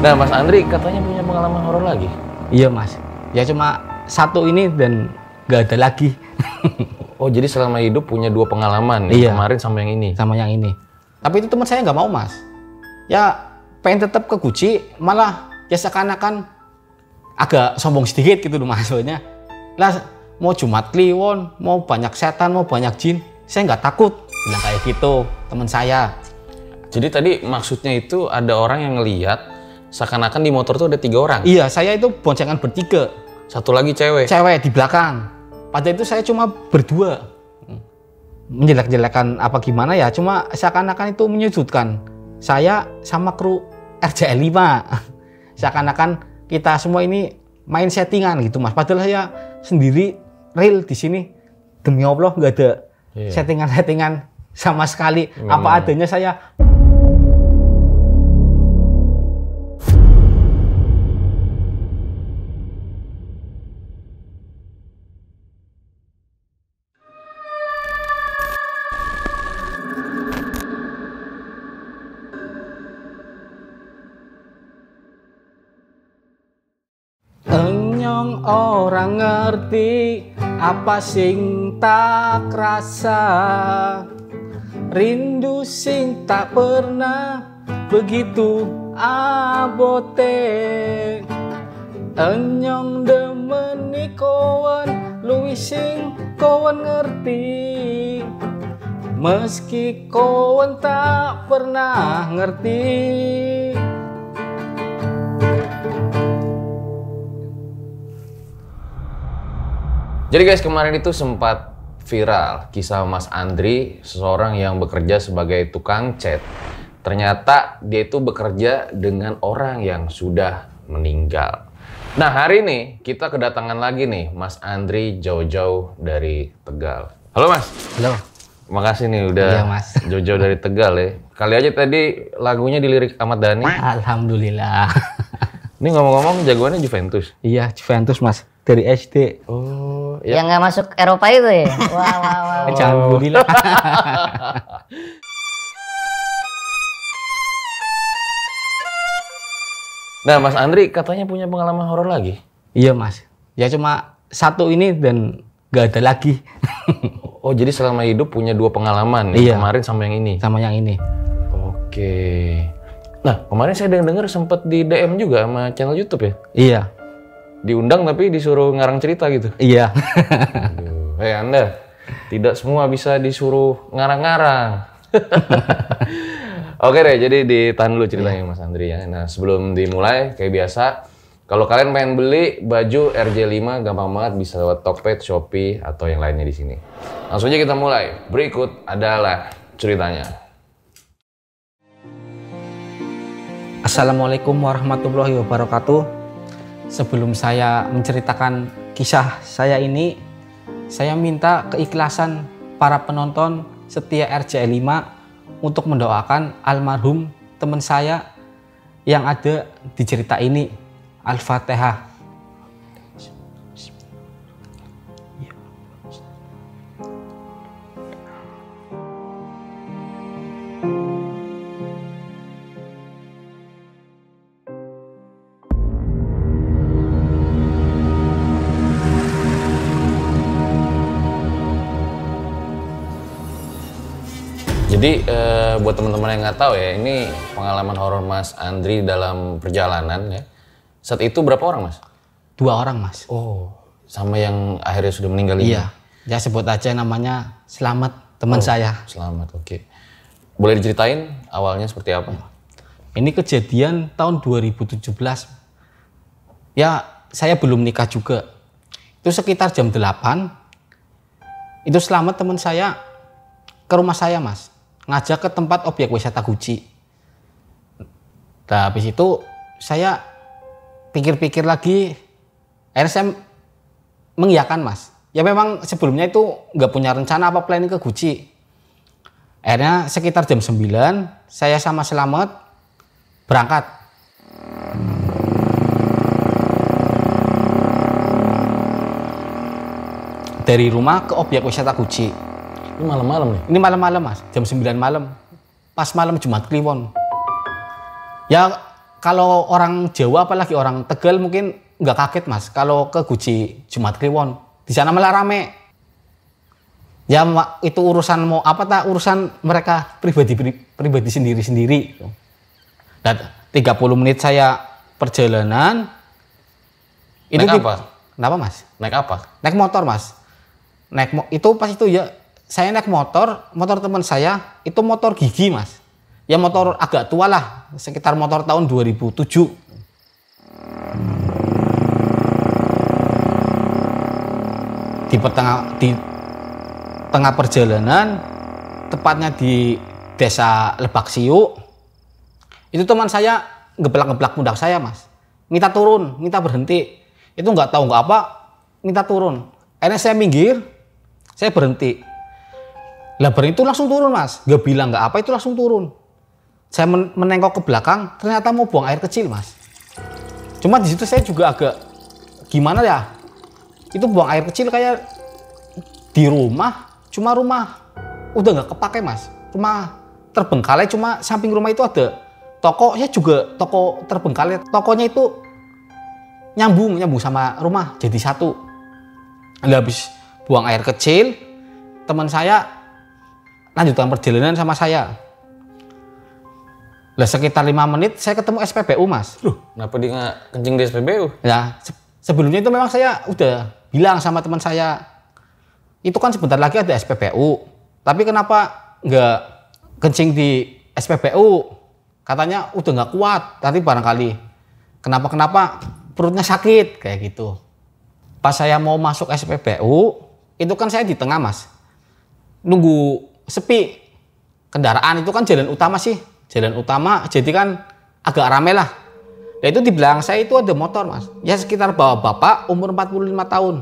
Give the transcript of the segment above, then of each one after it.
Nah, Mas Andri katanya punya pengalaman horor lagi. Iya mas, ya cuma satu ini dan nggak ada lagi. Oh, jadi selama hidup punya dua pengalaman, yang Iya. kemarin sama yang ini. Sama yang ini. Tapi itu teman saya nggak mau mas. Ya pengen tetap ke Guci, malah ya seakan-akan agak sombong sedikit gitu loh maksudnya. Lah mau Jumat Kliwon, mau banyak setan, mau banyak jin, saya nggak takut. Bilang kayak gitu teman saya. Jadi tadi maksudnya itu ada orang yang ngelihat seakan-akan di motor tuh ada 3 orang. Iya, saya itu boncengan bertiga. Satu lagi cewek. Cewek di belakang. Padahal itu saya cuma berdua. Menjelek-jelekan apa gimana ya, cuma seakan-akan itu menyudutkan saya sama kru RJL 5. Seakan-akan kita semua ini main settingan gitu mas. Padahal saya sendiri real di sini. Demi Allah nggak ada settingan-settingan sama sekali. Apa adanya saya. Enyong orang ngerti apa sing tak rasa, rindu sing tak pernah begitu abote. Enyong demeni kowen luwih sing kowen ngerti, meski kowen tak pernah ngerti. Jadi guys, kemarin itu sempat viral kisah Mas Andri, seseorang yang bekerja sebagai tukang cat. Ternyata dia itu bekerja dengan orang yang sudah meninggal. Nah, hari ini kita kedatangan lagi nih Mas Andri jauh-jauh dari Tegal. Halo Mas. Halo. Makasih nih udah Iya, Mas. jauh-jauh dari Tegal ya. Kali aja tadi lagunya dilirik Ahmad Dhani. Alhamdulillah. Ini ngomong-ngomong jagoannya Juventus. Iya, Juventus mas, dari SD. Oh, ya. Yang nggak masuk Eropa itu ya? Wah, wah, wah. Alhamdulillah. Nah, Mas Andri katanya punya pengalaman horor lagi. Iya mas, ya cuma satu ini dan nggak ada lagi. Oh, jadi selama hidup punya 2 pengalaman, Iya. yang kemarin sama yang ini. Sama yang ini. Oke. Nah, kemarin saya dengar sempet di DM juga sama channel YouTube ya. Iya. Diundang tapi disuruh ngarang cerita gitu. Iya. Aduh, Anda tidak semua bisa disuruh ngarang-ngarang. Oke deh, jadi ditahan dulu ceritanya Mas Andri ya. Nah, sebelum dimulai kayak biasa, kalau kalian pengen beli baju RJ5 gampang banget, bisa lewat Tokped, Shopee atau yang lainnya di sini. Langsung aja kita mulai. Berikut adalah ceritanya. Assalamualaikum warahmatullahi wabarakatuh. Sebelum saya menceritakan kisah saya ini, saya minta keikhlasan para penonton setia RJL 5 untuk mendoakan almarhum teman saya yang ada di cerita ini. Al-Fatihah. Jadi buat teman-teman yang nggak tahu ya, ini pengalaman horor Mas Andri dalam perjalanan ya. Saat itu berapa orang Mas? 2 orang mas. Oh, sama yang akhirnya sudah meninggal ini? Iya, ya sebut aja namanya Selamat, teman saya. Selamat, oke. Boleh diceritain awalnya seperti apa? Ini kejadian tahun 2017. Ya, saya belum nikah juga. Itu sekitar jam 8. Itu Selamat teman saya ke rumah saya mas, ngajak ke tempat objek wisata Guci. Nah, habis itu saya pikir-pikir lagi, akhirnya saya mengiyakan mas. Ya memang sebelumnya itu nggak punya rencana apa planning ke Guci. Akhirnya sekitar jam 9 saya sama Selamat berangkat. Dari rumah ke objek wisata Guci. Ini malam-malam nih? Ini malam-malam mas, jam 9 malam. Pas malam Jumat Kliwon. Ya kalau orang Jawa apalagi orang Tegal mungkin nggak kaget mas kalau ke Guci Jumat Kliwon di sana malah rame. Ya itu urusan mau apa tak urusan mereka pribadi sendiri. Dan 30 menit saya perjalanan. Naik apa? Kenapa mas? Naik apa? Naik motor mas. Itu pas itu ya saya naik motor teman saya itu motor gigi mas. Ya motor agak tua lah, sekitar motor tahun 2007. Di tengah perjalanan, tepatnya di desa Lebak Siu, itu teman saya ngeblak pundak saya mas. Minta turun, minta berhenti. Itu nggak tahu nggak apa, minta turun. Akhirnya saya minggir, saya berhenti. Lah itu langsung turun mas, nggak bilang nggak apa itu langsung turun. Saya menengok ke belakang, ternyata mau buang air kecil mas. Cuma di situ saya juga agak gimana ya, itu buang air kecil kayak di rumah, cuma rumah udah nggak kepake mas. Rumah terbengkalai, cuma samping rumah itu ada toko, ya juga toko terbengkalai. Tokonya itu nyambung sama rumah jadi satu. Habis buang air kecil, teman saya lanjutkan perjalanan sama saya. Lah sekitar 5 menit saya ketemu SPBU mas. Loh, kenapa dia nggak kencing di SPBU? Ya sebelumnya itu memang saya udah bilang sama teman saya, itu kan sebentar lagi ada SPBU. Tapi kenapa nggak kencing di SPBU? Katanya udah nggak kuat, tadi barangkali kenapa perutnya sakit kayak gitu. Pas saya mau masuk SPBU, itu kan saya di tengah mas, nunggu sepi kendaraan. Itu kan jalan utama sih, jalan utama, jadi kan agak rame lah. Nah itu di belakang saya itu ada motor mas, ya sekitar bapak umur 45 tahun.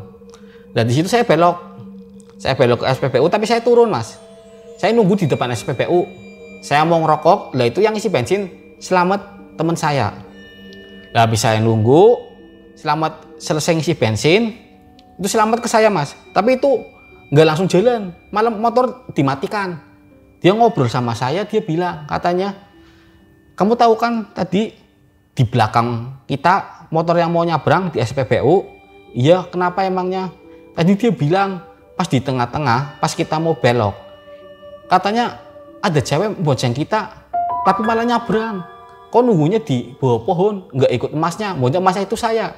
Dan di situ saya belok ke SPBU, tapi saya turun mas. Saya nunggu di depan SPBU, saya mau ngerokok. Lah itu yang isi bensin Selamat teman saya. Lah habis saya nunggu Selamat selesai ngisi bensin, itu Selamat ke saya mas. Tapi itu nggak langsung jalan, malah motor dimatikan. Dia ngobrol sama saya, dia bilang katanya, kamu tahu kan tadi di belakang kita motor yang mau nyabrang di SPBU. Iya, kenapa emangnya? Tadi dia bilang pas di tengah-tengah, pas kita mau belok, katanya ada cewek bonceng kita, tapi malah nyabrang. Kok nunggunya di bawah pohon, nggak ikut emasnya? Maunya emasnya itu saya.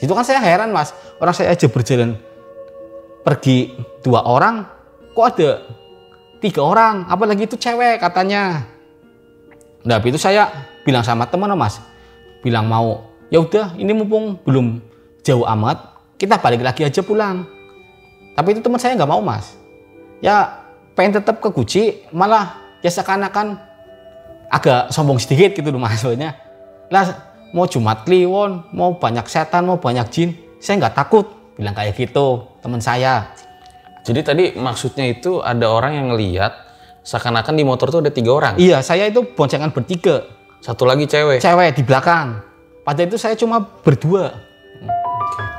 Itu kan saya heran mas, orang saya aja berjalan pergi 2 orang, kok ada 3 orang, apalagi itu cewek katanya. Nah itu saya bilang sama teman mas, bilang mau, ya udah ini mumpung belum jauh amat, kita balik lagi aja pulang. Tapi itu teman saya nggak mau mas, ya pengen tetap ke Guci, malah ya seakan-akan agak sombong sedikit gitu loh maksudnya. Lah mau Jumat Kliwon, mau banyak setan, mau banyak jin, saya nggak takut, bilang kayak gitu teman saya. Jadi tadi maksudnya itu ada orang yang ngelihat seakan-akan di motor tuh ada 3 orang. Iya, saya itu boncengan bertiga. Satu lagi cewek. Cewek di belakang. Padahal itu saya cuma berdua.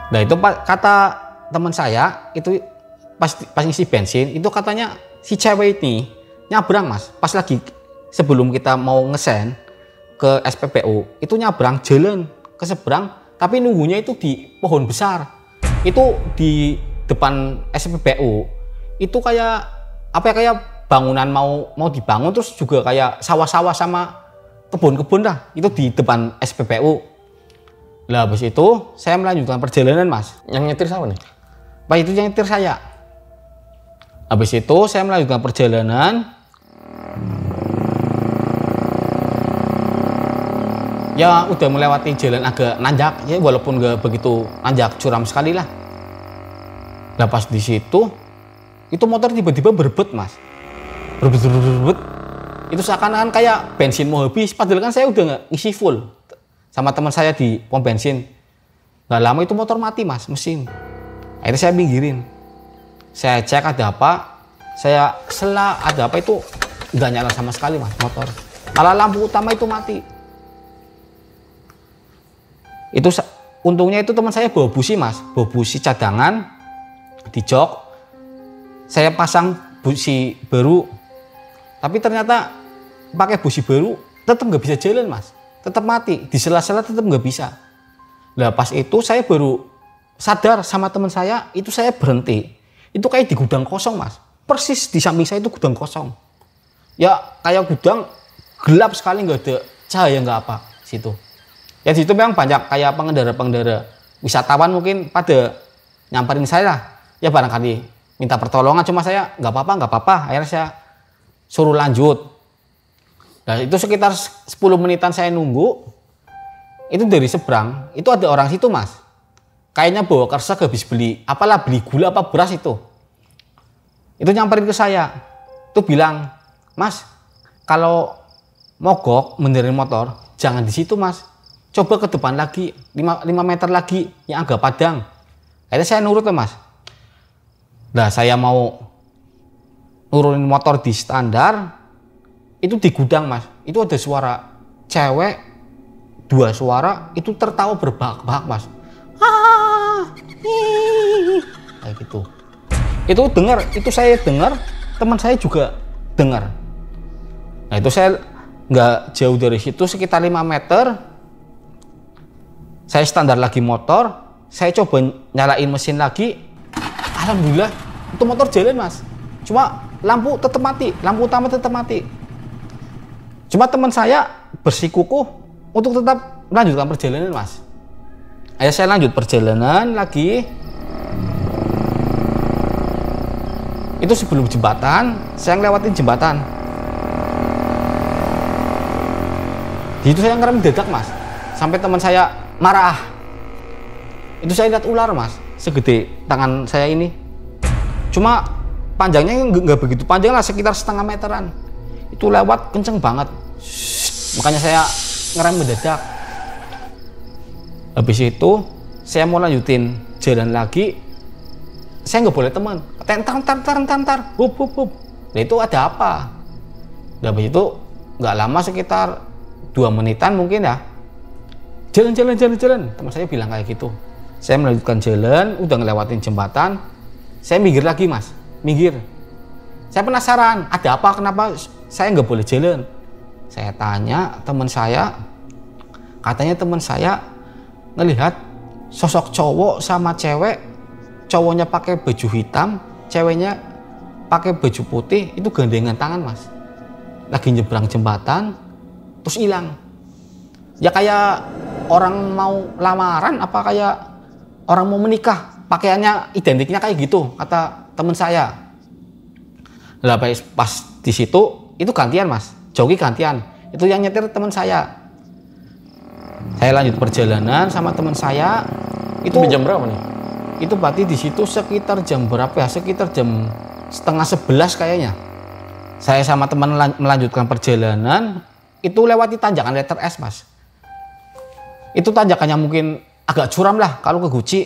Nah itu kata teman saya itu pas ngisi bensin itu katanya si cewek ini nyabrang mas. Pas lagi sebelum kita mau ngesen ke SPBU itu nyabrang jalan ke seberang, tapi nunggunya itu di pohon besar. Itu di depan SPBU itu kayak apa ya, kayak bangunan mau dibangun, terus juga kayak sawah-sawah sama kebun-kebun lah, itu di depan SPBU. Lah habis itu saya melanjutkan perjalanan mas. Yang nyetir siapa nih? Pak itu yang nyetir saya. Habis itu saya melanjutkan perjalanan. Ya udah melewati jalan agak nanjak ya, walaupun nggak begitu nanjak, curam sekali lah. Nah pas di situ itu motor tiba-tiba berebut mas, berebut. Itu seakan-akan kayak bensin mau habis, padahal kan saya udah nggak ngisi full sama teman saya di pom bensin. Nggak lama itu motor mati mas, mesin. Akhirnya saya pinggirin, saya cek ada apa, saya sela ada apa, itu nggak nyala sama sekali mas motor, malah lampu utama itu mati. Itu untungnya itu teman saya bawa busi mas, bawa busi cadangan di jok. Saya pasang busi baru, tapi ternyata pakai busi baru tetap nggak bisa jalan mas. tetap mati, di sela-sela tetap nggak bisa. Nah pas itu saya baru sadar sama teman saya, itu saya berhenti. Itu kayak di gudang kosong mas, persis di samping saya itu gudang kosong. Ya kayak gudang gelap sekali, nggak ada cahaya nggak apa situ. Ya di situ memang banyak kayak pengendara-pengendara wisatawan mungkin pada nyamperin saya, ya barangkali minta pertolongan, cuma saya nggak apa-apa. Akhirnya saya suruh lanjut. Nah itu sekitar 10 menitan saya nunggu, itu dari seberang, itu ada orang situ mas. Kayaknya bawa kersek habis beli, apalah beli gula apa beras itu. Itu nyamperin ke saya, itu bilang, mas kalau mogok benerin motor, jangan di situ mas. Coba ke depan lagi, 5 meter lagi, yang agak padang. Akhirnya saya nurut mas. Nah saya mau nurunin motor di standar, itu di gudang mas, itu ada suara cewek, 2 suara, itu tertawa berbahak-bahak mas. Kayak gitu. Itu dengar, itu saya dengar, teman saya juga dengar. Nah itu saya nggak jauh dari situ, sekitar 5 meter, saya standar lagi motor, saya coba nyalain mesin lagi, alhamdulillah itu motor jalan mas. Cuma lampu tetap mati, lampu utama tetap mati. Cuma teman saya bersikukuh untuk tetap melanjutkan perjalanan mas. Ayo saya lanjut perjalanan lagi. Itu sebelum jembatan, saya ngelewatin jembatan. Di itu saya ngerem dadak mas, sampai teman saya marah. Itu saya lihat ular mas, segede tangan saya ini. Cuma panjangnya nggak begitu panjang lah, sekitar setengah meteran. Itu lewat kenceng banget, makanya saya ngerem mendadak. Habis itu saya mau lanjutin jalan lagi, saya nggak boleh teman, entar, hub. Nah itu ada apa? Dan habis itu nggak lama, sekitar 2 menitan mungkin ya, jalan. Teman saya bilang kayak gitu. Saya melanjutkan jalan, udah ngelewatin jembatan, saya minggir lagi mas, minggir. Saya penasaran, ada apa, kenapa saya nggak boleh jalan? Saya tanya teman saya, katanya teman saya ngelihat sosok cowok sama cewek, cowoknya pakai baju hitam, ceweknya pakai baju putih, itu gandengan tangan mas, lagi nyebrang jembatan, terus hilang. Ya kayak orang mau lamaran, apa kayak orang mau menikah, pakaiannya identiknya kayak gitu, kata teman saya. Lah pas di situ itu gantian mas, joki gantian, itu yang nyetir teman saya. Saya lanjut perjalanan sama teman saya. Itu jam berapa nih? Itu berarti di situ sekitar jam berapa ya? Sekitar jam setengah 11 kayaknya. Saya sama teman melanjutkan perjalanan, itu lewati tanjakan letter S mas. Itu tanjakannya mungkin agak curam lah kalau ke Guci.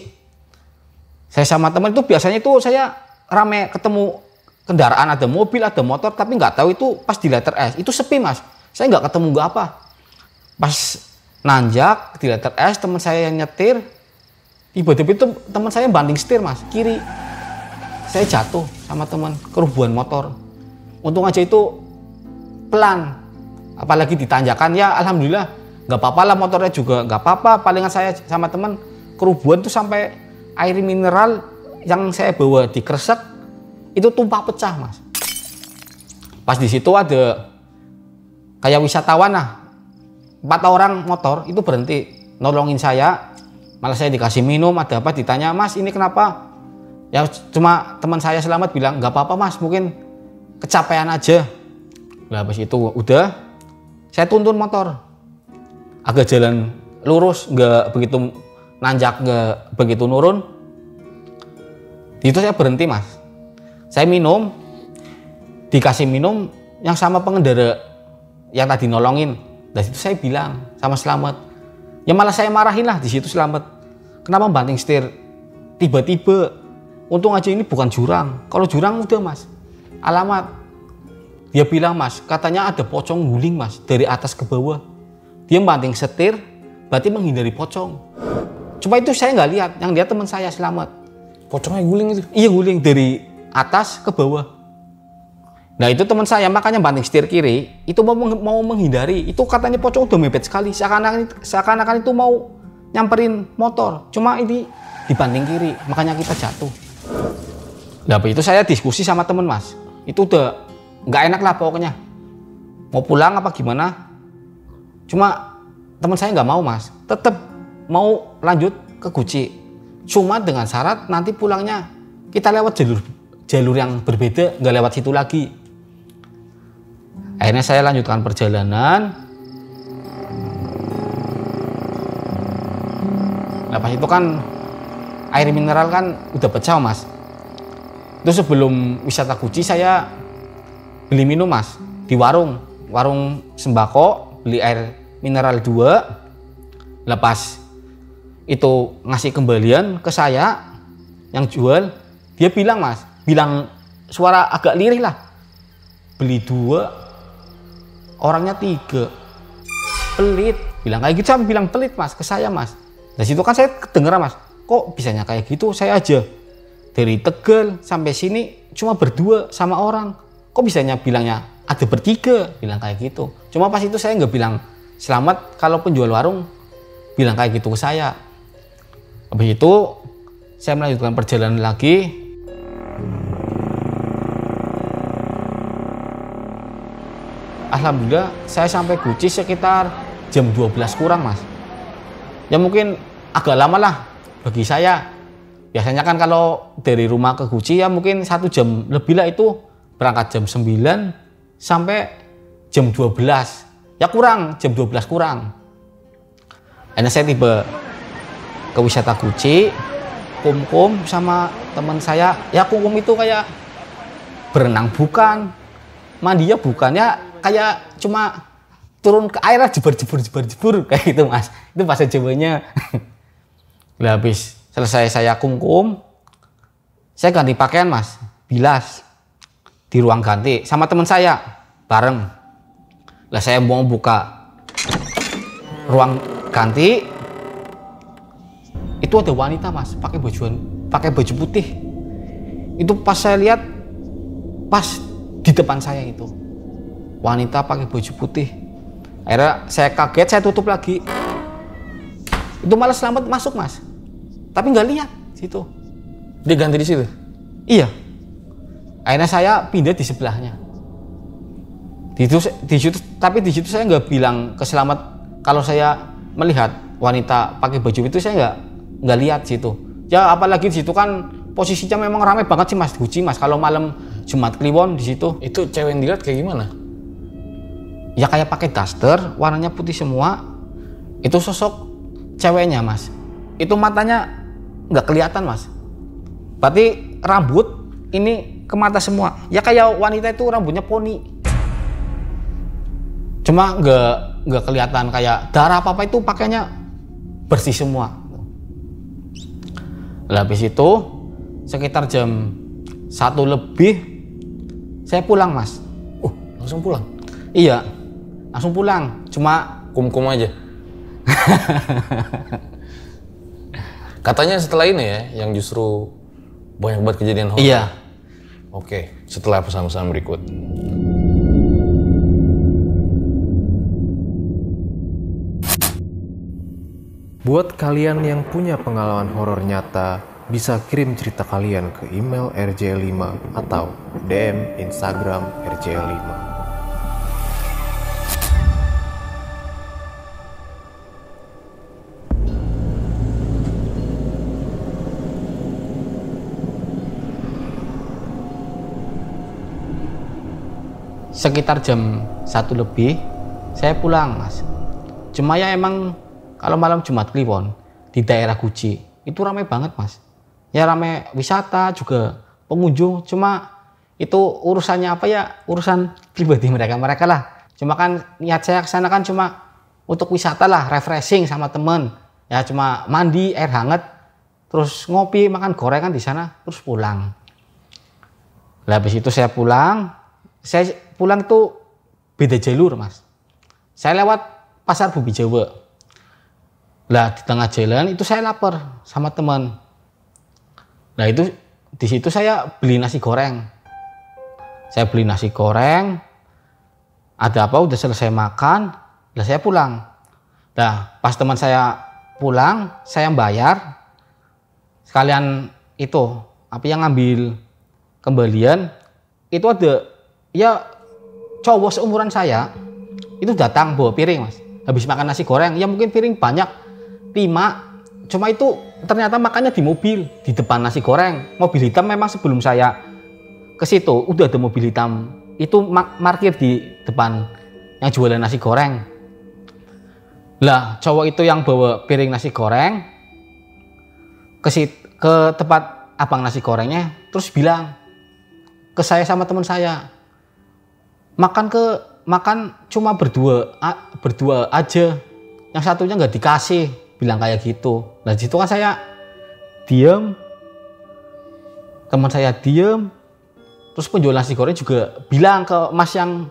Saya sama teman itu biasanya itu saya rame ketemu kendaraan, ada mobil, ada motor, tapi nggak tahu itu pas di letter S itu sepi mas. Saya nggak ketemu nggak apa. Pas nanjak di letter S, teman saya yang nyetir, tiba-tiba itu teman saya banting setir mas, kiri. Saya jatuh sama teman, kerubuhan motor. Untung aja itu pelan, apalagi ditanjakan, ya alhamdulillah nggak apa-apa lah, motornya juga nggak apa-apa. Palingan saya sama teman kerubuhan tuh sampai air mineral yang saya bawa di kresek itu tumpah pecah mas. Pas di situ ada kayak wisatawan lah, 4 orang motor itu berhenti nolongin saya. Malah saya dikasih minum, ada apa, ditanya mas ini kenapa, ya cuma teman saya selamat bilang nggak apa-apa mas, mungkin kecapean aja. Nah habis itu udah saya tuntun motor agak jalan lurus, nggak begitu nanjak, nggak begitu nurun. Di itu saya berhenti mas, saya minum, dikasih minum yang sama pengendara yang tadi nolongin. Dari situ saya bilang sama selamat, ya malah saya marahin lah di situ selamat, kenapa banting setir tiba-tiba, untung aja ini bukan jurang, kalau jurang udah mas alamat. Dia bilang mas, katanya ada pocong guling mas dari atas ke bawah, dia banting setir berarti menghindari pocong. Cuma itu saya nggak lihat, yang lihat teman saya selamat. Pocongnya guling itu? Iya guling dari atas ke bawah. Nah itu teman saya makanya banting setir kiri, itu mau menghindari. Itu katanya pocong udah mepet sekali, seakan-akan itu mau nyamperin motor. Cuma ini dibanting kiri, makanya kita jatuh. Nah itu saya diskusi sama temen Mas. Itu udah nggak enak lah pokoknya. Mau pulang apa gimana? Cuma teman saya nggak mau Mas, tetap mau lanjut ke Guci. Cuma dengan syarat nanti pulangnya kita lewat jalur yang berbeda, nggak lewat situ lagi. Akhirnya saya lanjutkan perjalanan. Nah pas itu kan air mineral kan udah pecah Mas. Itu sebelum wisata Guci saya beli minum Mas di warung sembako, beli air mineral 2. Lepas itu ngasih kembalian ke saya yang jual, dia bilang Mas, bilang suara agak lirih lah, beli 2 orangnya 3, pelit, bilang kayak gitu. Saya bilang pelit Mas ke saya Mas. Dari situ kan saya kedengeran Mas, kok bisanya kayak gitu. Saya aja dari Tegal sampai sini cuma berdua sama orang, kok bisanya bilangnya ada bertiga, bilang kayak gitu. Cuma pas itu saya nggak bilang selamat kalau penjual warung bilang kayak gitu ke saya. Habis itu saya melanjutkan perjalanan lagi. Alhamdulillah saya sampai Guci sekitar jam 12 kurang Mas. Ya mungkin agak lama lah bagi saya. Biasanya kan kalau dari rumah ke Guci ya mungkin 1 jam lebih lah, itu berangkat jam 9 sampai jam 12. Ya kurang, jam 12 kurang. Akhirnya saya tiba ke wisata Guci, kumkum sama teman saya. Ya kumkum itu kayak berenang bukan, mandi ya bukan, ya kayak cuma turun ke air jebur kayak gitu Mas. Itu bahasa Jawanya. Lah habis selesai saya kumkum, saya ganti pakaian Mas, bilas di ruang ganti sama teman saya bareng. Lah saya mau buka ruang ganti, itu ada wanita Mas pakai baju putih. Itu pas saya lihat, pas di depan saya itu wanita pakai baju putih. Akhirnya saya kaget, saya tutup lagi. Itu malah selamat masuk Mas, tapi nggak lihat situ. Dia ganti di situ? Iya. Akhirnya saya pindah di sebelahnya. Tapi di situ saya nggak bilang ke selamat kalau saya melihat wanita pakai baju itu. Saya nggak lihat situ. Ya apalagi di situ kan posisinya memang ramai banget sih Mas, Guci Mas. Kalau malam Jumat Kliwon di situ. Itu cewek yang dilihat kayak gimana? Ya kayak pakai daster, warnanya putih semua. Itu sosok ceweknya Mas. Itu matanya nggak kelihatan Mas. Berarti rambut ini ke mata semua. Ya kayak wanita itu rambutnya poni. Cuma nggak kelihatan kayak darah apa itu, pakainya bersih semua. Lah habis itu sekitar jam 1 lebih saya pulang Mas. Langsung pulang? Iya, langsung pulang. Cuma Kumkum aja. Katanya setelah ini ya, yang justru banyak banget kejadian horor. iya. Oke, setelah pesan-pesan berikut. Buat kalian yang punya pengalaman horor nyata, bisa kirim cerita kalian ke email rj5 atau DM Instagram rj5. Sekitar jam 1 lebih saya pulang Mas. Cuma ya emang kalau malam Jumat Kliwon di daerah Guci itu ramai banget Mas. Ya ramai wisata juga, pengunjung. Cuma itu urusannya apa ya, urusan pribadi mereka lah. Cuma kan niat saya kesana kan cuma untuk wisata lah, refreshing sama temen. Ya cuma mandi air hangat, terus ngopi, makan gorengan di sana, terus pulang. Lah habis itu saya pulang. Saya pulang tuh beda jalur Mas. Saya lewat pasar Bumi Jawa. Lah di tengah jalan itu saya lapar sama teman. Nah itu di situ saya beli nasi goreng. Saya beli nasi goreng, ada apa udah selesai makan, lah saya pulang. Nah pas teman saya pulang, saya bayar, sekalian itu apa yang ngambil kembalian, itu ada ya cowok seumuran saya, itu datang bawa piring mas, habis makan nasi goreng, ya mungkin piring banyak, 5, cuma itu ternyata makannya di mobil, di depan nasi goreng, mobil hitam. Memang sebelum saya ke situ udah ada mobil hitam itu parkir di depan yang jualan nasi goreng. Lah cowok itu yang bawa piring nasi goreng ke tempat abang nasi gorengnya, terus bilang ke saya sama teman saya, makan cuma berdua aja, yang satunya nggak dikasih, bilang kayak gitu. Nah situ kan saya diem, teman saya diem. Terus penjual nasi goreng juga bilang ke mas yang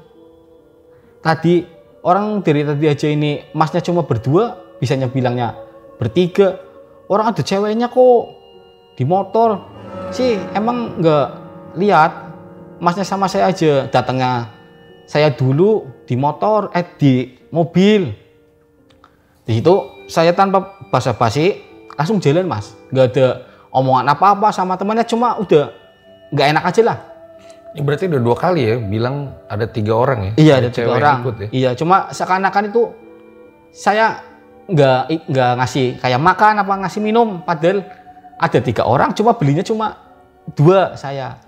tadi, orang dari tadi aja ini masnya cuma berdua, bisanya bilangnya bertiga. Orang ada ceweknya kok di motor sih, emang nggak lihat masnya sama saya aja, datangnya saya dulu di motor, di mobil. Di situ saya tanpa basa-basi langsung jalan mas, nggak ada omongan apa-apa sama temannya, cuma udah nggak enak aja lah. Ini berarti udah 2 kali ya bilang ada 3 orang ya? Iya ada 3 orang. Ikut ya? Iya, cuma seakan-akan itu saya nggak ngasih kayak makan apa ngasih minum, padahal ada 3 orang, cuma belinya cuma 2 saya.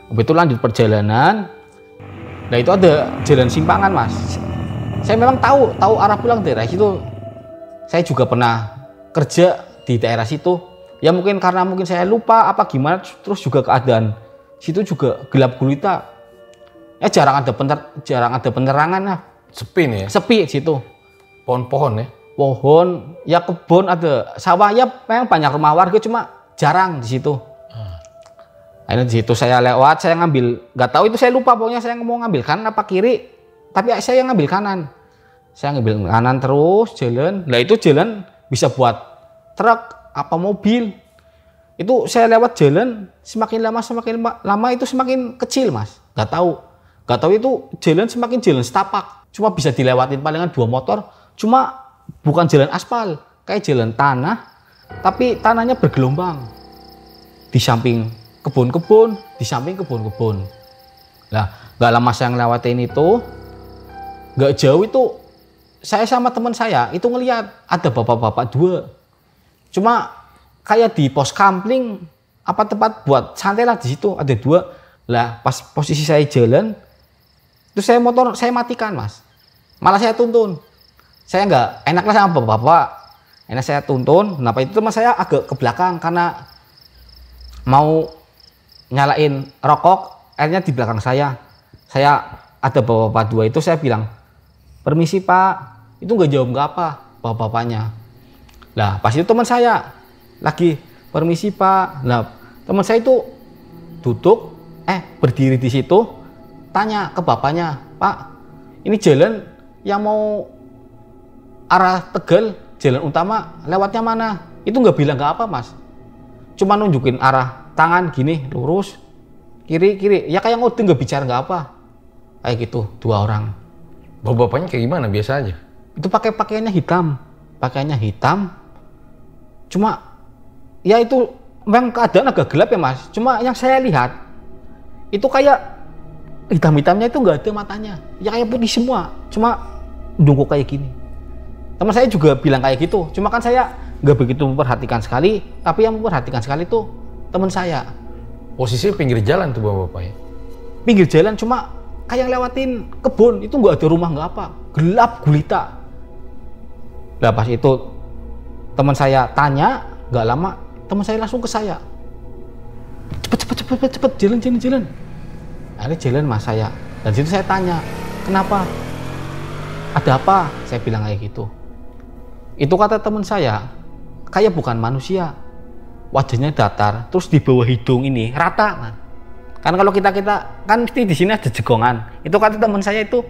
Betul lanjut perjalanan. Nah itu ada jalan simpangan mas. Saya memang tahu arah pulang daerah situ. Saya juga pernah kerja di daerah situ. Ya mungkin karena saya lupa apa gimana, terus juga keadaan situ juga gelap gulita. Ya jarang ada penerangan lah. Sepi nih ya? Sepi situ. Pohon-pohon ya? Pohon, ya kebun, ada sawah, ya memang banyak rumah warga, cuma jarang di situ. Akhirnya di situ saya lewat, saya ngambil, nggak tahu itu saya lupa, pokoknya saya mau ngambil kanan apa kiri, tapi saya ngambil kanan. Saya ngambil kanan terus jalan. Nah itu jalan bisa buat truk apa mobil. Itu saya lewat jalan semakin lama itu semakin kecil mas. Nggak tahu itu jalan semakin jalan setapak. Cuma bisa dilewatin palingan 2 motor. Cuma bukan jalan aspal, kayak jalan tanah, tapi tanahnya bergelombang. Di samping kebun-kebun, di samping kebun-kebun. Nah nggak lama saya ngelewatin itu, nggak jauh itu saya sama teman saya itu ngelihat ada bapak-bapak 2. Cuma kayak di pos kampling apa tempat buat santai lah, di situ ada 2. Lah pas posisi saya jalan itu motor saya matikan mas, malah saya tuntun. Saya nggak enak lah sama bapak-bapak, enak saya tuntun. Kenapa itu teman saya agak ke belakang karena mau nyalain rokok, akhirnya di belakang saya ada bapak-bapak 2 itu. Saya bilang permisi pak, itu nggak jawab nggak apa bapak-bapaknya. Lah pas itu teman saya lagi permisi pak. Nah teman saya itu duduk berdiri di situ, tanya ke bapaknya, pak ini jalan yang mau arah Tegal, jalan utama lewatnya mana? Itu nggak bilang nggak apa mas, cuma nunjukin arah tangan gini, lurus kiri, ya kayak ngodeng, nggak bicara nggak apa, kayak gitu. 2 orang. Bapak-bapaknya kayak gimana? Biasa aja? Itu pakaiannya hitam, cuma ya itu memang keadaan agak gelap ya mas. Cuma yang saya lihat itu kayak hitam-hitamnya itu nggak ada matanya, ya kayak putih semua, cuma dungkuk kayak gini. Teman saya juga bilang kayak gitu, cuma kan saya nggak begitu memperhatikan sekali, tapi yang memperhatikan sekali itu teman saya. Posisinya pinggir jalan tuh bapak-bapaknya? Pinggir jalan, cuma kayak lewatin kebun, itu nggak ada rumah nggak apa, gelap gulita. Nah pas itu teman saya tanya, nggak lama teman saya langsung ke saya, cepet jalan. Akhirnya jalan mas saya. Dan situ saya tanya, kenapa? Ada apa? Saya bilang kayak gitu. Itu kata teman saya, kayak bukan manusia, wajahnya datar, terus di bawah hidung ini rata kan kalau kita kan mesti di sini ada jegongan. Itu kata teman saya itu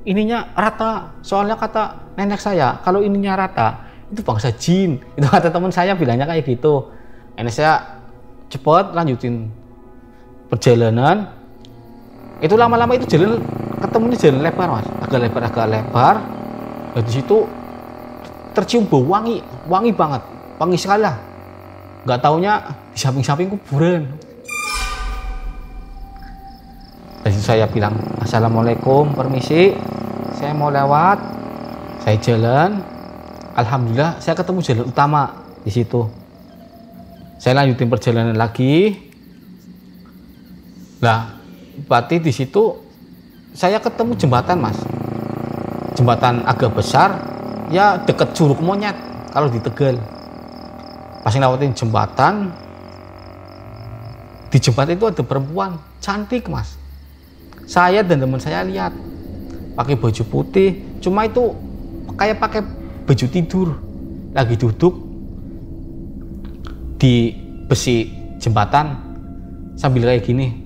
ininya rata, soalnya kata nenek saya kalau ininya rata itu bangsa jin. Itu kata teman saya bilangnya kayak gitu. Nenek saya cepet lanjutin perjalanan. Itu lama-lama itu jalan ketemunya jalan lebar mas, agak lebar. Nah, di situ tercium bau wangi banget, wangi sekali lah. Nggak taunya di samping-samping kuburan. Dari situ saya bilang, assalamualaikum, permisi, saya mau lewat. Saya jalan, alhamdulillah saya ketemu jalan utama di situ. Saya lanjutin perjalanan lagi. Nah, berarti di situ saya ketemu jembatan mas, jembatan agak besar, ya deket Curug Monyet kalau di Tegal. Pas ngelewatin jembatan, di jembatan itu ada perempuan cantik mas. Saya dan teman saya lihat pakai baju putih, cuma itu kayak pakai baju tidur, lagi duduk di besi jembatan sambil kayak gini.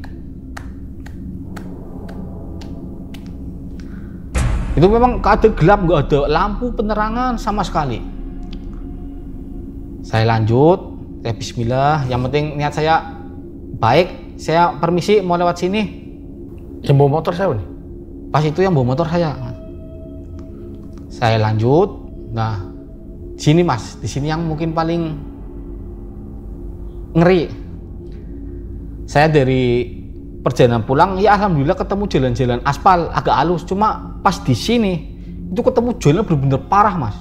Itu memang keadaan gelap, nggak ada lampu penerangan sama sekali. Saya lanjut, saya bismillah, yang penting niat saya baik. Saya permisi mau lewat sini. Yang bawa motor siapa nih? Pas itu yang bawa motor saya. Saya lanjut. Nah, sini mas, di sini yang mungkin paling ngeri. Saya dari perjalanan pulang, ya alhamdulillah ketemu jalan-jalan aspal agak halus. Cuma pas di sini itu ketemu jalan bener-bener parah mas.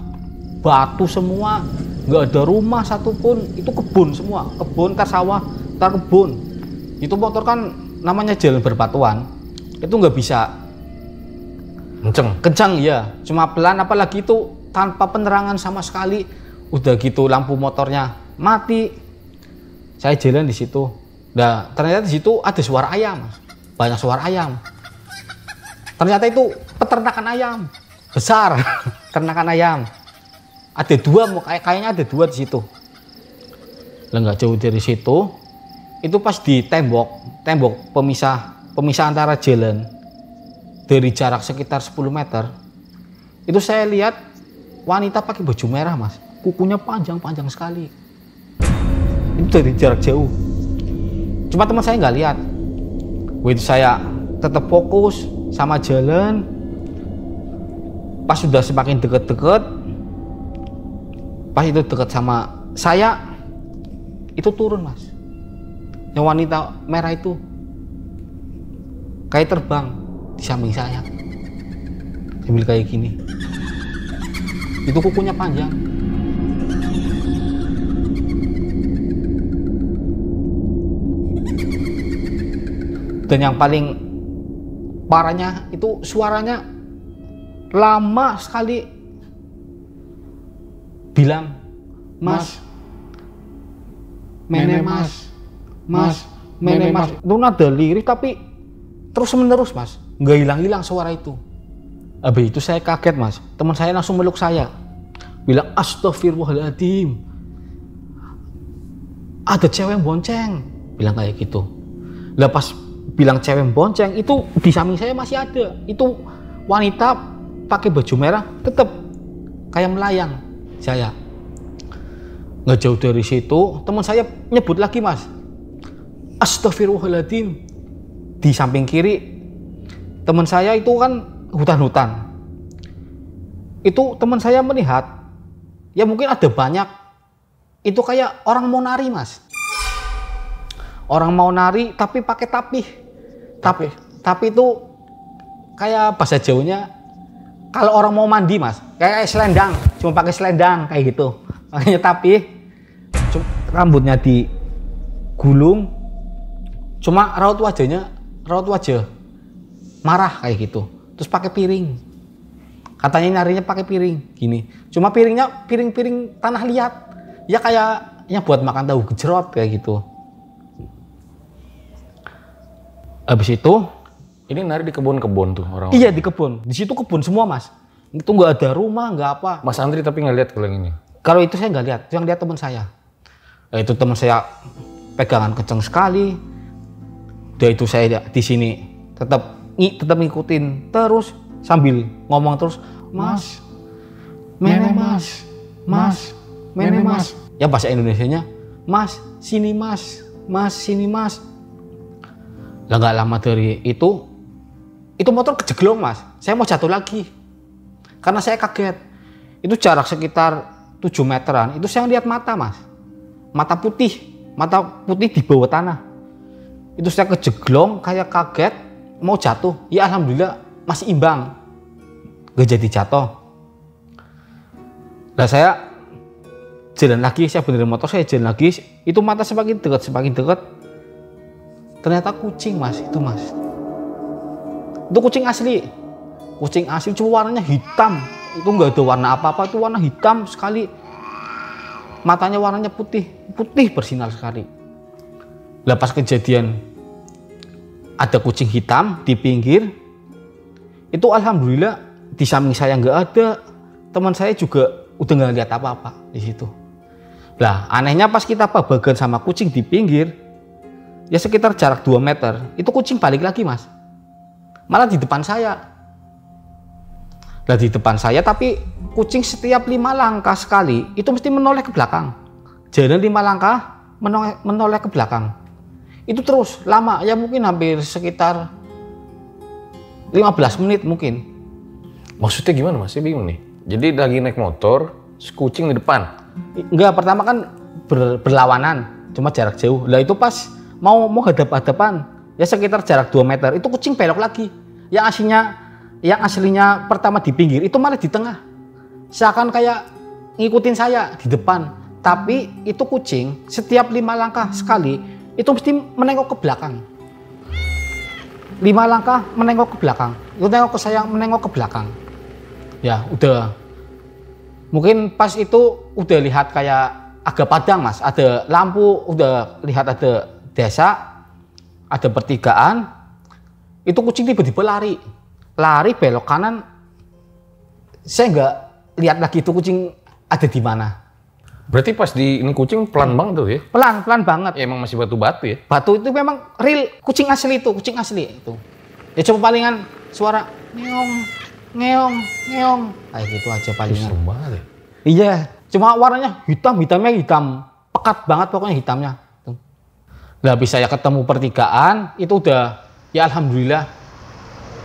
Batu semua, nggak ada rumah satupun. Itu kebun semua, kebun, tar sawah, tar kebun. Itu motor kan namanya jalan berbatuan, itu nggak bisa kencang ya, cuma pelan. Apalagi itu tanpa penerangan sama sekali. Udah gitu lampu motornya mati. Saya jalan di situ. Nah, ternyata di situ ada suara ayam, banyak suara ayam. Ternyata itu peternakan ayam besar, ternakan ayam. Ada dua, kayaknya ada dua di situ. Lah nggak jauh dari situ, itu pas di tembok pemisah antara jalan dari jarak sekitar 10 meter. Itu saya lihat wanita pakai baju merah mas, kukunya panjang sekali. Itu dari jarak jauh. Cuma teman saya nggak lihat. Begitu saya tetap fokus sama jalan. Pas sudah semakin deket-deket, pas itu deket sama saya, itu turun mas. Yang wanita merah itu kayak terbang di samping saya, sambil kayak gini. Itu kukunya panjang. Dan yang paling parahnya itu suaranya lama sekali, bilang mas, mene mas, mas, mene mas. Itu nada lirik tapi terus menerus mas, nggak hilang-hilang suara itu. Habis itu saya kaget mas, teman saya langsung meluk saya, bilang astagfirullahaladzim, ada cewek bonceng, bilang kayak gitu. Lah pas bilang cewek bonceng, itu di samping saya masih ada, itu wanita pakai baju merah, tetap kayak melayang. Saya nggak jauh dari situ, teman saya nyebut lagi mas, astagfirullahaladzim. Di samping kiri teman saya itu kan hutan-hutan. Itu teman saya melihat, ya mungkin ada banyak, itu kayak orang mau nari mas. Orang mau nari tapi pakai tapih. Tapi itu kayak bahasa Jawanya, kalau orang mau mandi mas, kayak selendang, cuma pakai selendang kayak gitu. Makanya tapih, rambutnya digulung, cuma raut wajah marah kayak gitu. Terus pakai piring, katanya nyarinya pakai piring gini, cuma piringnya piring tanah liat, ya kayaknya buat makan tahu gejrot kayak gitu. Habis itu, ini nari di kebun-kebun tuh orang. Iya di kebun, di situ kebun semua mas. Itu nggak ada rumah, nggak apa. Mas Andri tapi nggak lihat kalau yang ini. Kalau itu saya nggak lihat, yang lihat teman saya. Itu teman saya pegangan kenceng sekali. Udah itu saya di sini tetap ngikutin terus sambil ngomong terus, mas, mene mas, mas, mene mas. Ya bahasa Indonesianya, mas, sini mas, mas, sini mas. Lah nggak lama dari itu itu motor kejeglong mas, saya mau jatuh lagi. Karena saya kaget, itu jarak sekitar 7 meteran, itu saya lihat mata mas. Mata putih di bawah tanah. Itu saya kejeglong, kayak kaget, mau jatuh. Ya alhamdulillah masih imbang, gak jadi jatuh. Nah saya jalan lagi, saya benerin motor, saya jalan lagi. Itu mata semakin dekat. Ternyata kucing mas, itu mas. Itu kucing asli, cuma warnanya hitam. Itu nggak ada warna apa-apa, itu warna hitam sekali. Matanya warnanya putih bersinar sekali. Lah pas kejadian ada kucing hitam di pinggir, itu alhamdulillah di samping saya nggak ada, teman saya juga udah nggak lihat apa-apa di situ. Lah anehnya pas kita babagan sama kucing di pinggir, ya sekitar jarak 2 meter, itu kucing balik lagi mas. Malah di depan saya. Lah di depan saya, tapi kucing setiap 5 langkah sekali itu mesti menoleh ke belakang. Jalan 5 langkah menoleh ke belakang. Itu terus lama, ya mungkin hampir sekitar 15 menit mungkin. Maksudnya gimana mas? Saya bingung nih. Jadi lagi naik motor, kucing di depan. Enggak, pertama kan berlawanan, cuma jarak jauh. Lah itu pas mau hadap-hadapan, ya sekitar jarak 2 meter, itu kucing belok lagi. Yang aslinya pertama di pinggir, itu malah di tengah. Seakan kayak ngikutin saya di depan. Tapi itu kucing setiap 5 langkah sekali, itu mesti menengok ke belakang. 5 langkah menengok ke belakang. Itu nengok ke saya, menengok ke belakang. Ya udah. Mungkin pas itu udah lihat kayak agak padang mas. Ada lampu, udah lihat ada desa, ada pertigaan. Itu kucing tiba-tiba lari belok kanan. Saya nggak lihat lagi itu kucing ada di mana. Berarti pas ini kucing pelan banget tuh ya? Pelan banget. Ya, emang masih batu-batu ya? Batu itu memang real kucing asli itu, Ya cuma palingan suara ngeong. Kayak gitu aja palingan. Serem banget ya? Iya, cuma warnanya hitamnya hitam. Pekat banget pokoknya hitamnya. Nah, habis saya ketemu pertigaan, itu udah, ya alhamdulillah,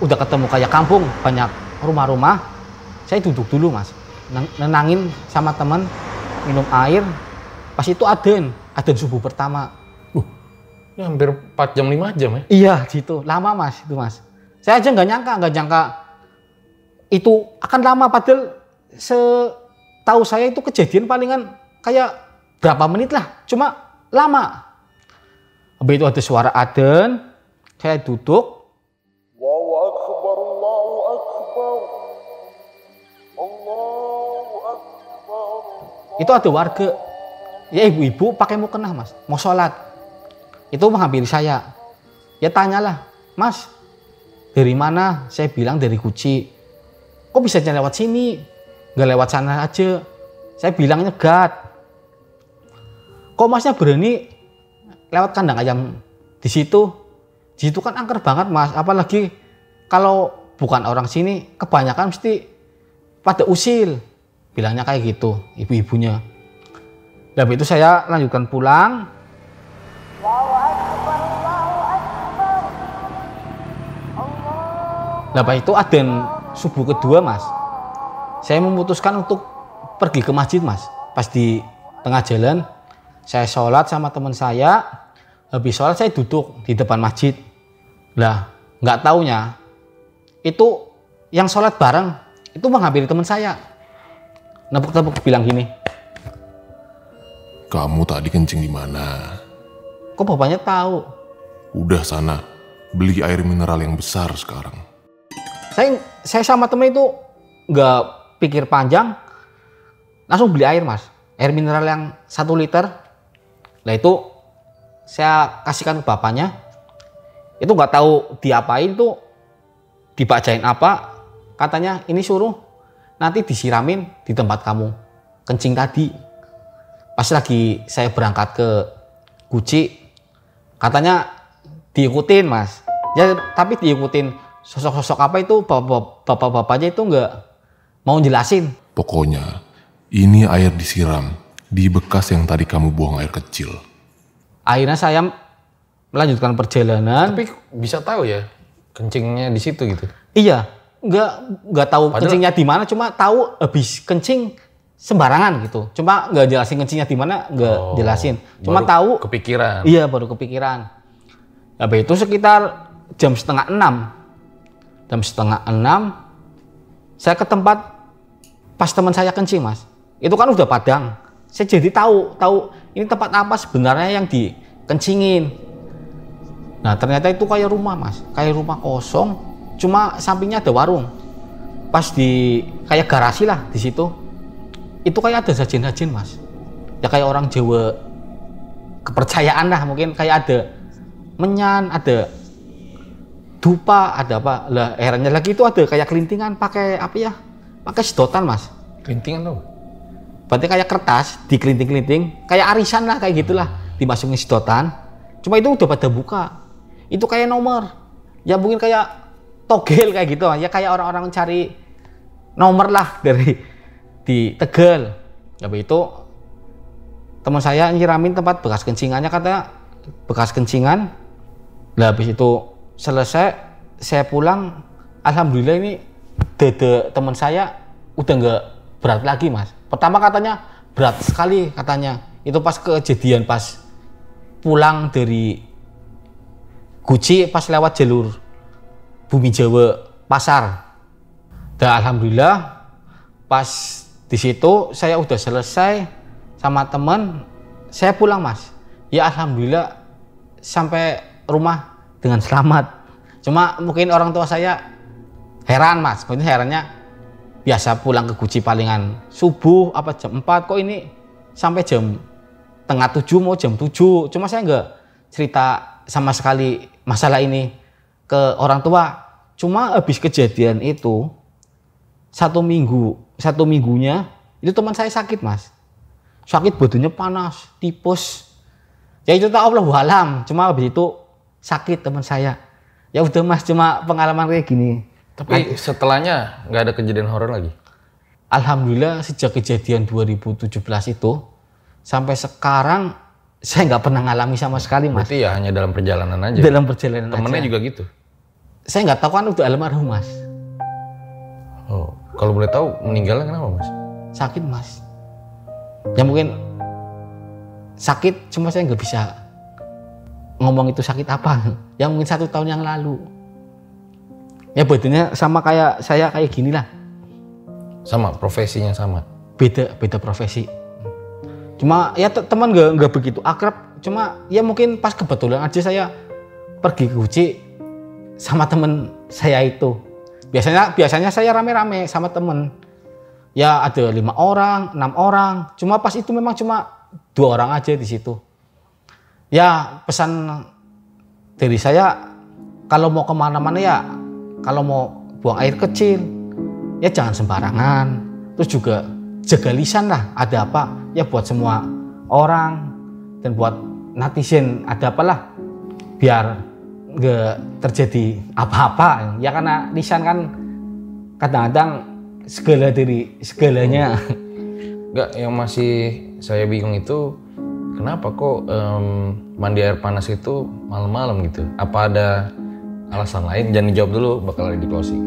udah ketemu kayak kampung, banyak rumah-rumah. Saya duduk dulu mas, nenangin sama teman, minum air. Pas itu adzan subuh pertama. Ya hampir 4 jam 5 jam ya? Iya gitu, lama mas itu mas. Saya aja nggak nyangka itu akan lama, padahal setahu saya itu kejadian palingan kayak berapa menit lah, cuma lama. Habis itu ada suara adzan, saya duduk. Allahu Akbar, Allahu Akbar, Allahu Akbar. Itu ada warga, ya ibu-ibu pakai mukena mas, mau sholat. Itu menghampiri saya. Ya tanyalah, mas, dari mana? Saya bilang dari Guci. Kok bisa lewat sini? Nggak lewat sana aja. Saya bilang nyegat. Kok masnya berani lewat kandang ayam di situ? Di situ kan angker banget mas. Apalagi kalau bukan orang sini, kebanyakan mesti pada usil. Bilangnya kayak gitu, ibu-ibunya. Dan itu saya lanjutkan pulang. Lepas itu adzan subuh kedua mas, saya memutuskan untuk pergi ke masjid mas. Pas di tengah jalan, saya sholat sama teman saya. Habis sholat saya duduk di depan masjid. Lah, nggak taunya itu yang sholat bareng itu menghampiri teman saya. Nepuk-nepuk bilang gini, Kamu tadi kencing di mana? kok bapaknya tahu? Udah sana, beli air mineral yang besar sekarang. Saya sama temen itu nggak pikir panjang, langsung beli air mas, air mineral yang 1 liter. Nah itu saya kasihkan ke bapaknya. Itu nggak tahu diapain tuh, dibacain apa, katanya ini suruh nanti disiramin di tempat kamu kencing tadi. Pas lagi saya berangkat ke Guci, katanya diikutin mas. Ya tapi diikutin sosok-sosok apa itu, bapak-bapaknya itu nggak mau jelasin. Pokoknya, ini air disiram di bekas yang tadi kamu buang air kecil. Akhirnya saya melanjutkan perjalanan. Tapi bisa tahu ya, Kencingnya di situ gitu. Iya, nggak tahu kencingnya di mana, cuma tahu habis kencing sembarangan gitu. Cuma nggak jelasin kencingnya di mana, nggak jelasin. Cuma tahu kepikiran. Iya, baru kepikiran. Habis itu sekitar jam setengah 6. Jam setengah 6 saya ke tempat pas teman saya kencing, Mas. Itu kan udah padang. Saya jadi tahu ini tempat apa sebenarnya yang dikencingin. Nah, ternyata itu kayak rumah, Mas. Kayak rumah kosong, cuma sampingnya ada warung. Pas di kayak garasi lah di situ. Itu kayak ada sajen-sajen, Mas. Ya kayak orang Jawa kepercayaan lah, mungkin kayak ada menyan, ada dupa, ada apa. Lah, herannya lagi itu ada kayak kelintingan pakai apa ya? Pakai sedotan, Mas. Kelintingan tuh. Berarti kayak kertas dikelinting-kelinting, kayak arisan lah, kayak gitulah, dimasukin sedotan. Cuma itu udah pada buka. Itu kayak nomor. Ya mungkin kayak togel kayak gitu. Ya kayak orang-orang cari nomor lah dari di Tegal. Habis itu teman saya nyiramin tempat bekas kencingannya, katanya bekas kencingan. Lah habis itu selesai, saya pulang. Alhamdulillah ini dada teman saya udah nggak berat lagi, Mas. Pertama katanya berat sekali katanya. Itu pas kejadian pas pulang dari Guci pas lewat jalur Bumi Jawa Pasar. Dan alhamdulillah pas di situ saya udah selesai sama teman, saya pulang, Mas. Ya alhamdulillah sampai rumah dengan selamat. Cuma mungkin orang tua saya heran, Mas. Mungkin herannya biasa pulang ke Guci palingan subuh apa jam 4, kok ini sampai jam tengah 7 mau jam 7. Cuma saya nggak cerita sama sekali masalah ini ke orang tua. Cuma habis kejadian itu satu minggunya itu teman saya sakit, Mas. Sakit, badannya panas, tipes. Ya itu tak Allahu alam. Cuma habis itu sakit teman saya. Ya udah, Mas, cuma pengalaman kayak gini. Tapi setelahnya nggak ada kejadian horor lagi? Alhamdulillah sejak kejadian 2017 itu sampai sekarang saya nggak pernah ngalami sama sekali, Mas. Berarti ya hanya dalam perjalanan aja? Dalam perjalanan Temennya aja. juga gitu? Saya nggak tahu, kan udah almarhum, Mas. Oh, kalau boleh tahu meninggalnya kenapa, Mas? Sakit, Mas. Ya mungkin sakit, cuma saya nggak bisa ngomong itu sakit apa. Ya mungkin 1 tahun yang lalu. Ya badannya sama kayak saya, kayak gini lah. Sama, profesinya sama? Beda profesi. Cuma ya teman nggak begitu akrab. Cuma ya mungkin pas kebetulan aja saya pergi ke Guci sama temen saya itu. Biasanya saya rame-rame sama temen. Ya ada 5 orang, 6 orang. Cuma pas itu memang cuma 2 orang aja di situ. Ya pesan dari saya, kalau mau kemana-mana ya, kalau mau buang air kecil, ya jangan sembarangan. Terus juga jaga lisan lah, ada apa ya buat semua orang dan buat netizen, ada apalah, biar nggak terjadi apa-apa. Ya karena lisan kan kadang-kadang segala dari segalanya. Enggak, yang masih saya bingung itu kenapa kok mandi air panas itu malam-malam gitu? Apa ada alasan lain? Jangan dijawab dulu, bakal di closing.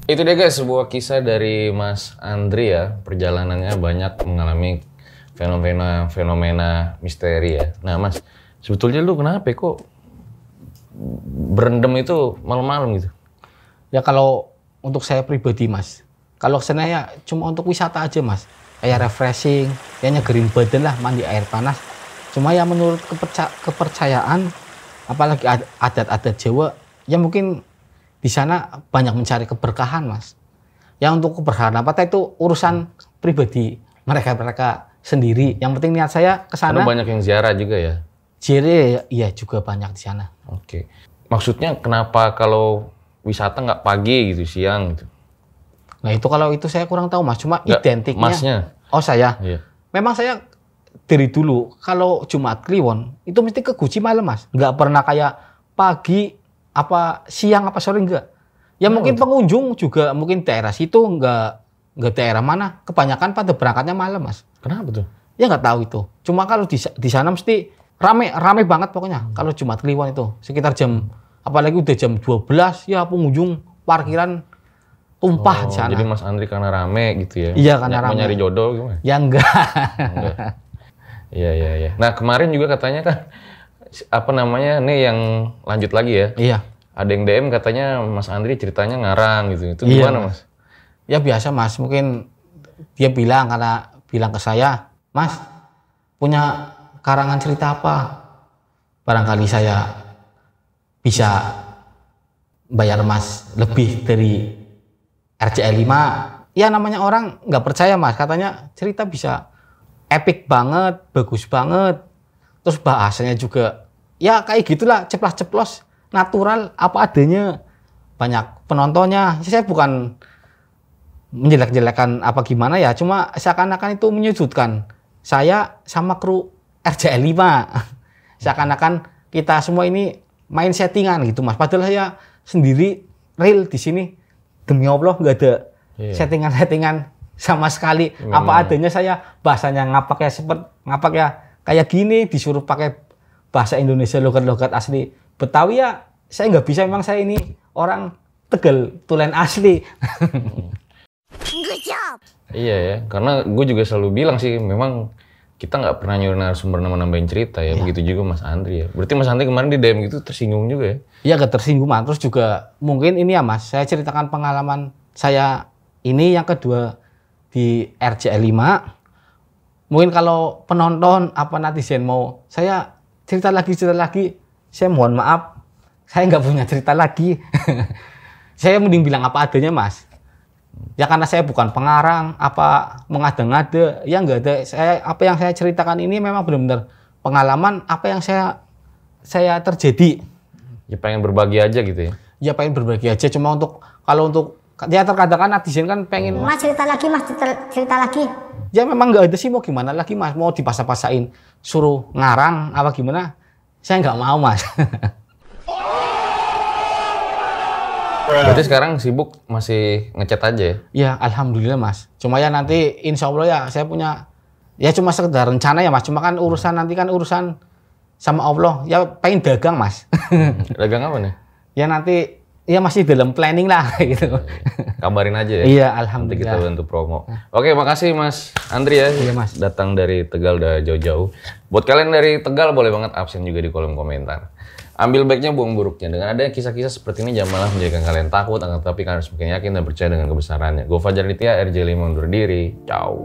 Itu dia guys, sebuah kisah dari Mas Andri ya. Perjalanannya banyak mengalami fenomena misteri ya. Nah Mas, sebetulnya lu kenapa kok berendam itu malam-malam gitu? Ya kalau untuk saya pribadi, Mas, kalau kesana ya cuma untuk wisata aja, Mas. Kayak refreshing, ya nyegerin badan lah, mandi air panas. Cuma ya menurut kepercayaan, apalagi adat-adat Jawa, ya mungkin di sana banyak mencari keberkahan, Mas. Ya untuk keberkahan apa itu urusan pribadi mereka sendiri. Yang penting niat saya ke sana. Karena banyak yang ziarah juga ya. Ziarah ya juga banyak di sana. Oke. Maksudnya kenapa kalau wisata nggak pagi gitu, siang gitu? Nah itu kalau itu saya kurang tahu, Mas. Cuma Nggak, identiknya. Masnya Oh saya? Iya. Memang saya dari dulu kalau Jumat Kliwon itu mesti ke Guci malam mas. Nggak pernah kayak pagi, apa siang, apa sore enggak. Ya mungkin pengunjung juga mungkin daerah situ nggak daerah mana. Kebanyakan pada berangkatnya malam mas. Kenapa tuh? Ya nggak tahu itu. Cuma kalau di sana mesti rame banget pokoknya. Kalau Jumat Kliwon itu sekitar jam, apalagi udah jam 12 ya pengunjung parkiran tumpah di sana. Jadi Mas Andri karena rame gitu ya? Iya karena Mau rame. nyari jodoh gimana? Ya enggak. Iya. Nah kemarin juga katanya kan apa namanya nih yang lanjut lagi ya? Iya. Ada yang DM katanya Mas Andri ceritanya ngarang gitu. Itu Iya, gimana Mas? Ya biasa mas. Mungkin dia bilang ke saya, Mas punya karangan cerita apa? Barangkali saya bisa bayar Mas lebih dari RJL 5. Ya namanya orang nggak percaya mas, katanya cerita bisa epic banget, bagus banget. Terus bahasanya juga ya kayak gitulah, ceplas-ceplos, natural, apa adanya. Banyak penontonnya. Saya bukan menjelek-jelekan apa gimana ya, cuma seakan-akan itu menyudutkan saya sama kru RJL 5. Seakan-akan kita semua ini main settingan gitu mas. Padahal saya sendiri real di sini. Demi Allah nggak ada settingan-settingan sama sekali. Apa adanya saya, bahasanya ngapak ya kayak gini, disuruh pakai bahasa Indonesia logat-logat asli Betawi ya saya nggak bisa. Memang saya ini orang Tegal tulen asli. Iya ya, karena gue juga selalu bilang sih memang kita nggak pernah nyuruh narasumber nambahin cerita ya. Begitu juga Mas Andri ya. Berarti Mas Andri kemarin di DM gitu tersinggung juga ya? Iya gak tersinggung mas. Terus juga mungkin ini ya mas, saya ceritakan pengalaman saya ini yang kedua di RJL 5. Mungkin kalau penonton apa netizen mau saya cerita lagi, saya mohon maaf, saya nggak punya cerita lagi. Saya mending bilang apa adanya mas. Ya karena saya bukan pengarang, apa mengada-ngada, ya nggak ada. Apa yang saya ceritakan ini memang benar-benar pengalaman apa yang saya terjadi. Ya pengen berbagi aja gitu ya? Ya pengen berbagi aja, cuma kalau untuk ya terkadang kan netizen kan pengen Mas cerita lagi. Ya memang nggak ada sih, mau gimana lagi mas, mau dipaksa-paksain suruh ngarang apa gimana, saya nggak mau mas. Berarti sekarang sibuk masih ngechat aja ya? Ya alhamdulillah mas, cuma ya nanti insya Allah ya saya punya ya cuma sekedar rencana ya mas, cuma kan urusan nanti kan urusan sama Allah ya, pengen dagang mas. Dagang apa nih? Ya nanti ya masih dalam planning lah gitu. Kabarin aja ya? Iya Nanti alhamdulillah. kita bantu promo. Oke, makasih Mas Andri ya. Iya, Mas. Datang dari Tegal udah jauh-jauh. Buat kalian dari Tegal boleh banget absen juga di kolom komentar. Ambil baiknya, buang buruknya. Dengan adanya kisah-kisah seperti ini jangan malah menjadikan kalian takut, akan tetapi kalian harus semakin yakin dan percaya dengan kebesarannya. Gue Fajar Ditya, RJ5 undur diri. Ciao.